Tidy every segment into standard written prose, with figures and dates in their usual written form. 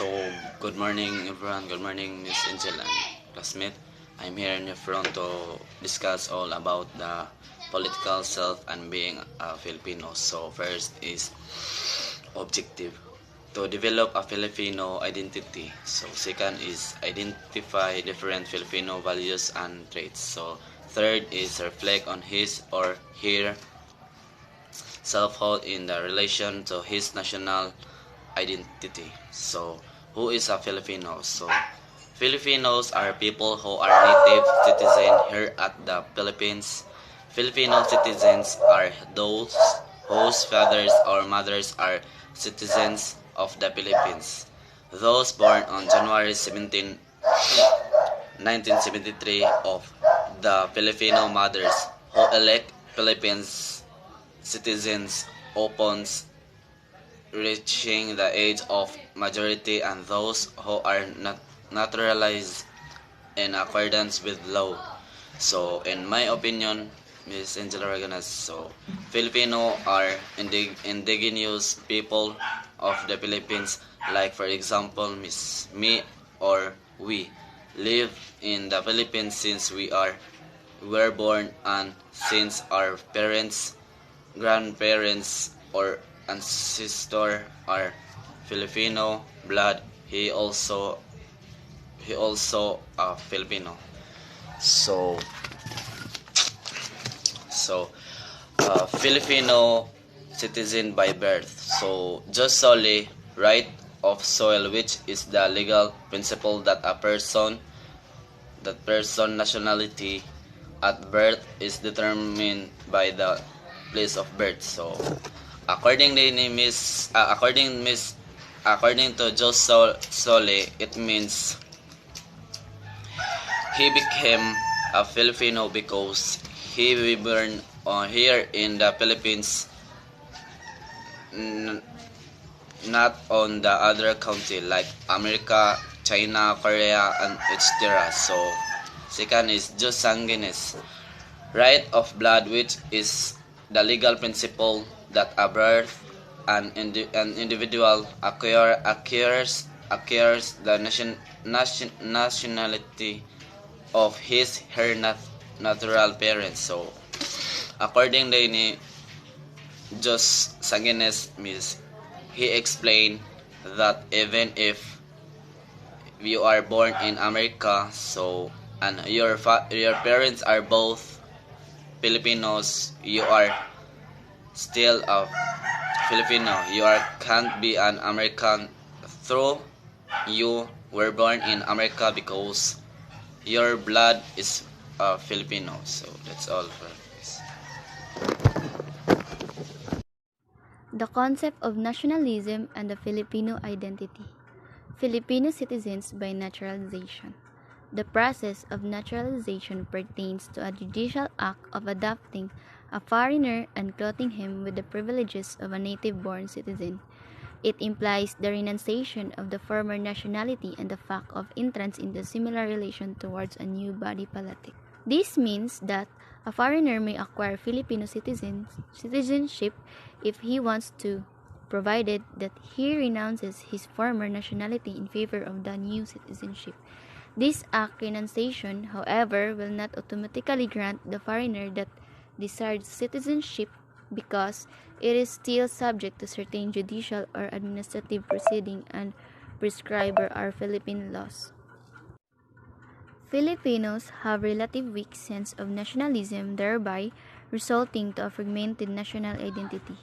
So, good morning everyone. Good morning, Miss Angel and classmate. I'm here in the front to discuss all about the political self and being a Filipino. So, first is objective to develop a Filipino identity. So, second is identify different Filipino values and traits. So, third is reflect on his or her self-hold in the relation to his national identity. So, who is a Filipino? So, Filipinos are people who are native citizens here at the Philippines. Filipino citizens are those whose fathers or mothers are citizens of the Philippines. Those born on January 17, 1973 of the Filipino mothers who elect Philippines citizens upon reaching the age of majority and those who are not naturalized in accordance with law. So, in my opinion, Miss Angela Raganas, so Filipino are indigenous people of the Philippines. Like for example, me or we live in the Philippines since we were born and since our parents, grandparents, or ancestor are Filipino blood. He also a Filipino. So Filipino citizen by birth. So just solely right of soil, which is the legal principle that person nationality at birth is determined by the place of birth. So according to Jos Sole, it means he became a Filipino because he was born here in the Philippines, not on the other country like America, China, Korea, and etc. So, second is jus sanguinis, right of blood, which is the legal principle that a birth an individual acquires the nationality of her natural parents. So, according to ni Jos Sanguines, he explained that even if you are born in America, so and your parents are both Filipinos, you are still a Filipino. You can't be an American through you were born in America because your blood is Filipino. So that's all for this. The concept of nationalism and the Filipino identity. Filipino citizens by naturalization. The process of naturalization pertains to a judicial act of adopting a foreigner and clothing him with the privileges of a native-born citizen. It implies the renunciation of the former nationality and the fact of entrance into similar relation towards a new body politic. This means that a foreigner may acquire Filipino citizenship if he wants to, provided that he renounces his former nationality in favor of the new citizenship. This act renunciation, however, will not automatically grant the foreigner that desired citizenship because it is still subject to certain judicial or administrative proceeding and prescribed by our Philippine laws. Filipinos have relative weak sense of nationalism, thereby resulting to a fragmented national identity.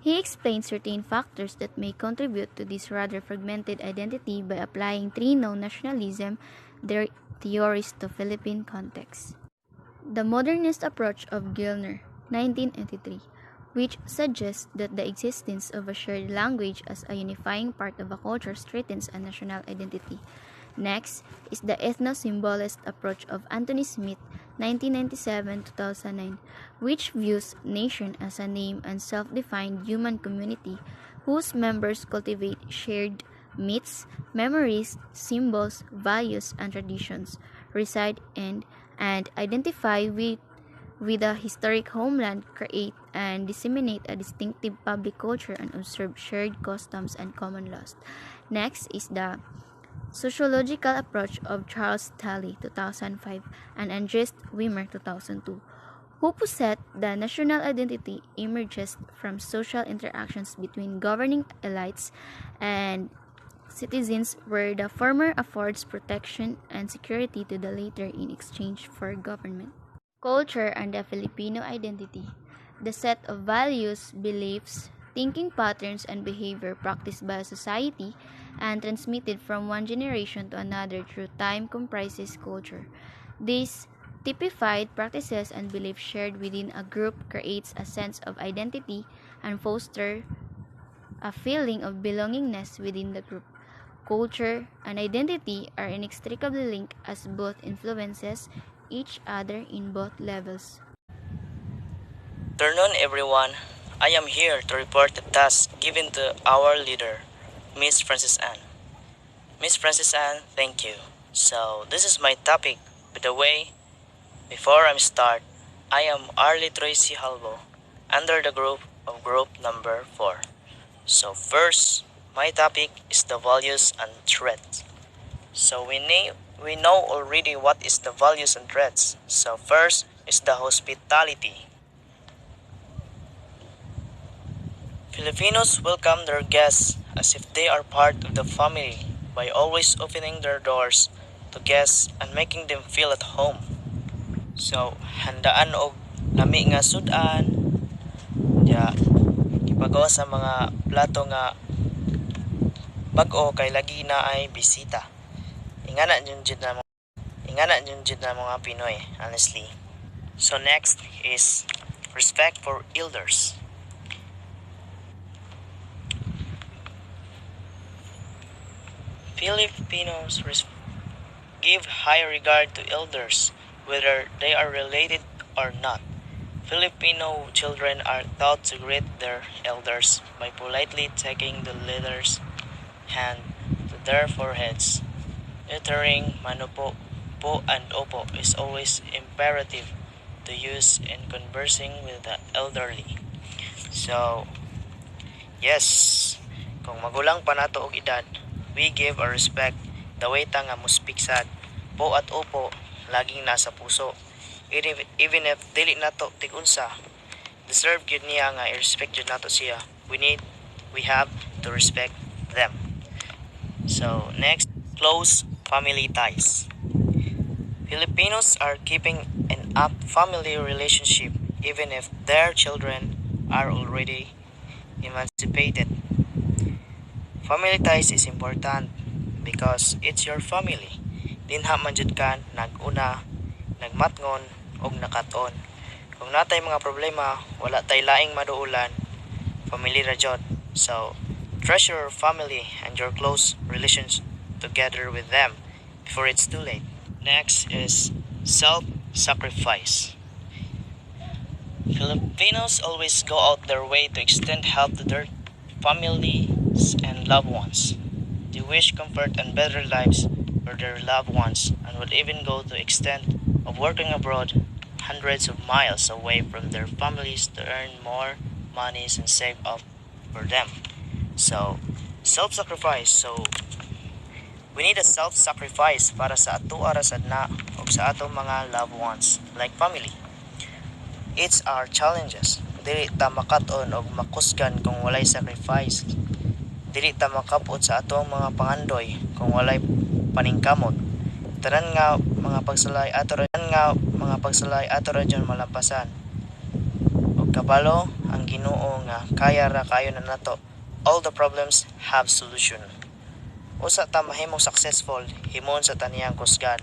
He explains certain factors that may contribute to this rather fragmented identity by applying three known nationalism theories to Philippine context. The modernist approach of Gilner, 1983, which suggests that the existence of a shared language as a unifying part of a culture strengthens a national identity. Next is the ethno-symbolist approach of Anthony Smith, 1997-2009, which views nation as a name and self-defined human community whose members cultivate shared myths, memories, symbols, values, and traditions, reside in and identify with a historic homeland, create and disseminate a distinctive public culture and observe shared customs and common laws. Next is the sociological approach of Charles Talley 2005 and Andres Wimmer 2002, who posit the national identity emerges from social interactions between governing elites and citizens, where the former affords protection and security to the latter in exchange for government. Culture and the Filipino identity. The set of values, beliefs, thinking patterns, and behavior practiced by a society and transmitted from one generation to another through time comprises culture. These typified practices and beliefs shared within a group creates a sense of identity and foster a feeling of belongingness within the group. Culture and identity are inextricably linked as both influences each other in both levels. Afternoon, everyone. I am here to report the task given to our leader, Miss Francis Ann. Miss Francis Ann, thank you. So, this is my topic. By the way, before I start, I am Arlie Tracy Halbo, under the group number 4. So, first, my topic is the values and threats. So, we know already what is the values and threats. So, first is the hospitality. Filipinos welcome their guests as if they are part of the family by always opening their doors to guests and making them feel at home. So, handaan og lami nga sudan, ya ipagawa sa mga plato nga bag-o kay lagi na ay bisita. Ingana jud na mga Pinoy, honestly. So next is respect for elders. Filipinos give high regard to elders, whether they are related or not. Filipino children are taught to greet their elders by politely taking the leader's hand to their foreheads. Uttering manupo, po and opo is always imperative to use in conversing with the elderly. So, yes, kung magulang pa nato og edad, we give our respect the way ta nga muspiksad, po at opo, laging nasa puso. Even if dili nato tigunsa, deserve gyud niya nga i-respect gyud nato siya. We have to respect them. So next, close family ties. Filipinos are keeping an up family relationship even if their children are already emancipated. Family ties is important because it's your family. Dinha man jud ka nag-una, nagmatngon og nakaton. Kung natay mga problema, wala tay laing maduulan, family ra jud. So, treasure your family and your close relations together with them before it's too late. Next is self-sacrifice. Filipinos always go out their way to extend help to their families and loved ones. They wish comfort and better lives for their loved ones and would even go to extent of working abroad hundreds of miles away from their families to earn more monies and save up for them. So, self-sacrifice. So, we need a self-sacrifice para sa ato arasad na o sa atong mga loved ones like family. It's our challenges. Dili ta makaton og makusgan kung walay sacrifice. Dili ta makapot sa atong mga pangandoy kung walay paningkamot. Tanan nga mga pagsalay ato ra dyan malampasan. Og kabalo ang Ginoo nga kaya ra kayo na nato. All the problems have solution. Usa ta mahimong successful himon sa taniyang kusgan.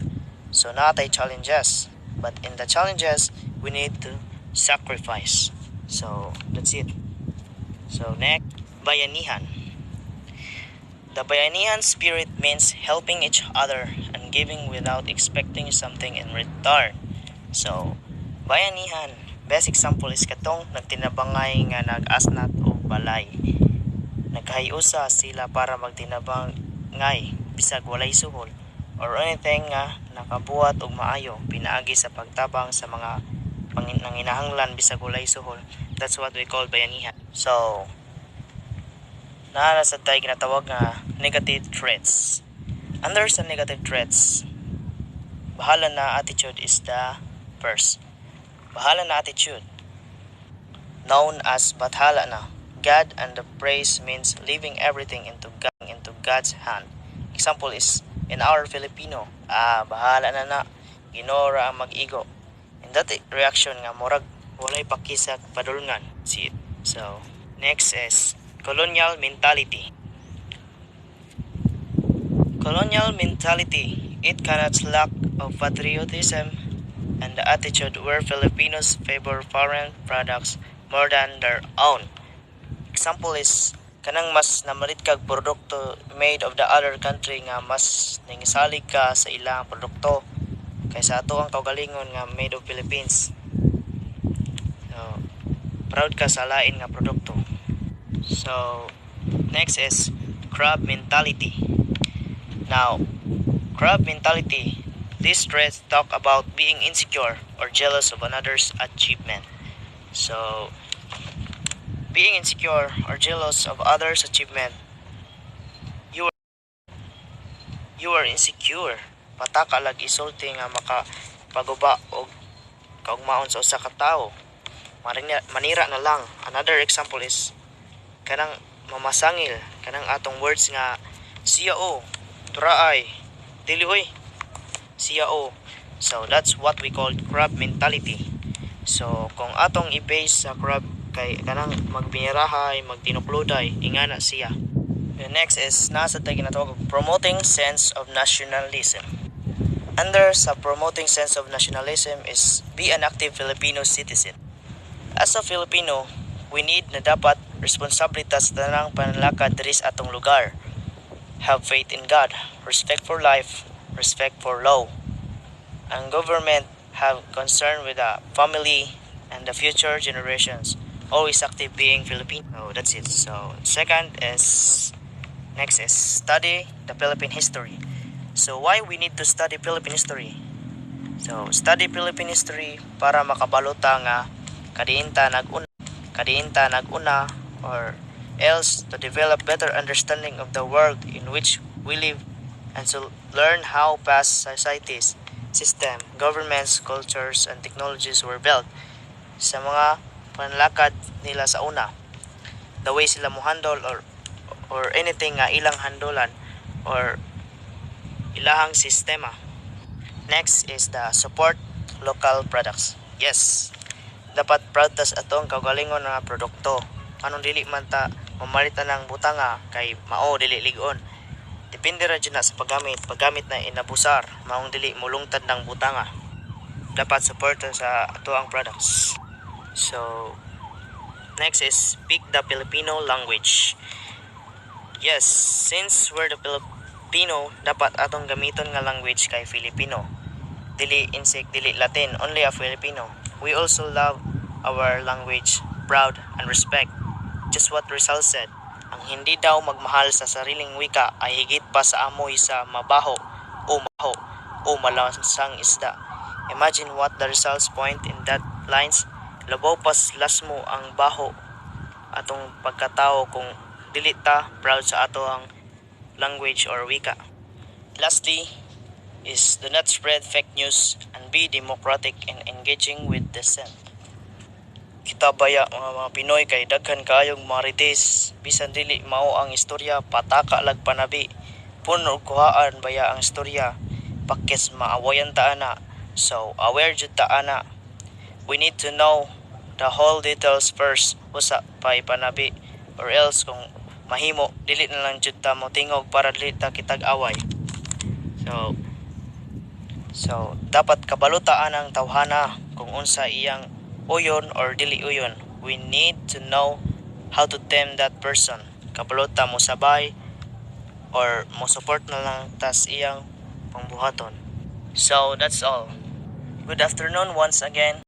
So natay challenges, but in the challenges we need to sacrifice. So that's it. So next, bayanihan. The bayanihan spirit means helping each other and giving without expecting something in return. So, bayanihan, best example is katong nagtinabangay nga nag-asnat o balay. Nagkahiusa sila para magtinabangay bisag walay suhol or anything nga nakabuhat og maayo pinaagi sa pagtabang sa mga nanginahanglan bisag walay suhol. That's what we call bayanihan. So, naara sa tayo ginatawag nga negative traits. Under sa negative traits, bahala na attitude is the first. Bahala na attitude, known as bathala na. God and the praise means leaving everything into God's hand. Example is in our Filipino, bahala na na, ginora ang mag-igo. And that reaction nga murag walay pakisa padulngan. See it. So, next is colonial mentality. Colonial mentality, it connotes lack of patriotism and the attitude where Filipinos favor foreign products more than their own. Example is kanang mas namalit kag produkto made of the other country nga mas ningisalig ka sa ilang produkto kaysa ato ang kaugalingon nga made of Philippines. So, proud ka sa lain nga produkto. So, next is crab mentality. Now, crab mentality, these traits talk about being insecure or jealous of another's achievement. So, being insecure or jealous of others' achievement, you are insecure. Pataka lag isulti nga makapaguba o kaugmaon sa usa ka tawo. Manira na lang. Another example is kanang mamasangil, kanang atong words nga siya o, turaay, dili oy, siya o. So that's what we call crab mentality. So kung atong i-base sa crab kay kanang magbinirahay, magtinukluday, ingana siya. The next is nasa tayo ginatawag promoting sense of nationalism. Under sa promoting sense of nationalism is be an active Filipino citizen. As a Filipino, we need na dapat responsibilitas sa tanang panlalakad diri sa atong lugar. Have faith in God, respect for life, respect for law. Ang government have concern with the family and the future generations. Always active being Filipino. So that's it. So next is study the Philippine history. So why we need to study Philippine history? So study Philippine history para makabalota nga kadiinta naguna or else to develop better understanding of the world in which we live and to learn how past societies, system, governments, cultures, and technologies were built sa mga panlakad nila sa una. The way sila mo handle or anything nga ilang handolan or ilahang sistema. Next is the support local products. Yes, dapat proud tas atong kaugalingon nga produkto. Anong dili man ta mamalitan ng butanga kay mao dili ligon. Depende ra dyan na sa paggamit na inabusar, maong dili mulungtad ng butanga. Dapat support sa ato ang products. So, next is speak the Filipino language. Yes, since we're the Filipino, dapat atong gamiton nga language kay Filipino. Dili insect, dili Latin, only a Filipino. We also love our language, proud and respect. Just what Rizal said, ang hindi daw magmahal sa sariling wika ay higit pa sa amoy sa mabaho o malansang isda. Imagine what the Rizal's point in that lines. Labaw pas lasmo ang baho atong pagkatao kung dili ta proud sa ato ang language or wika. Lastly is do not spread fake news and be democratic in engaging with dissent. Kita baya mga Pinoy kay daghan kayong marites bisan dili mao ang istorya pataka lag panabi puno kuhaan baya ang istorya pakis maawayan ta ana. So aware jud ta ana. We need to know the whole details first usa pay panabi or else kung mahimo dili na lang jud ta mo tingog para dili ta kitag away. So dapat kabalutaan ang tawhana kung unsa iyang uyon or dili uyon. We need to know how to tame that person. Kabalota mo sabay or mo support na lang tas iyang pangbuhaton. So that's all. Good afternoon once again.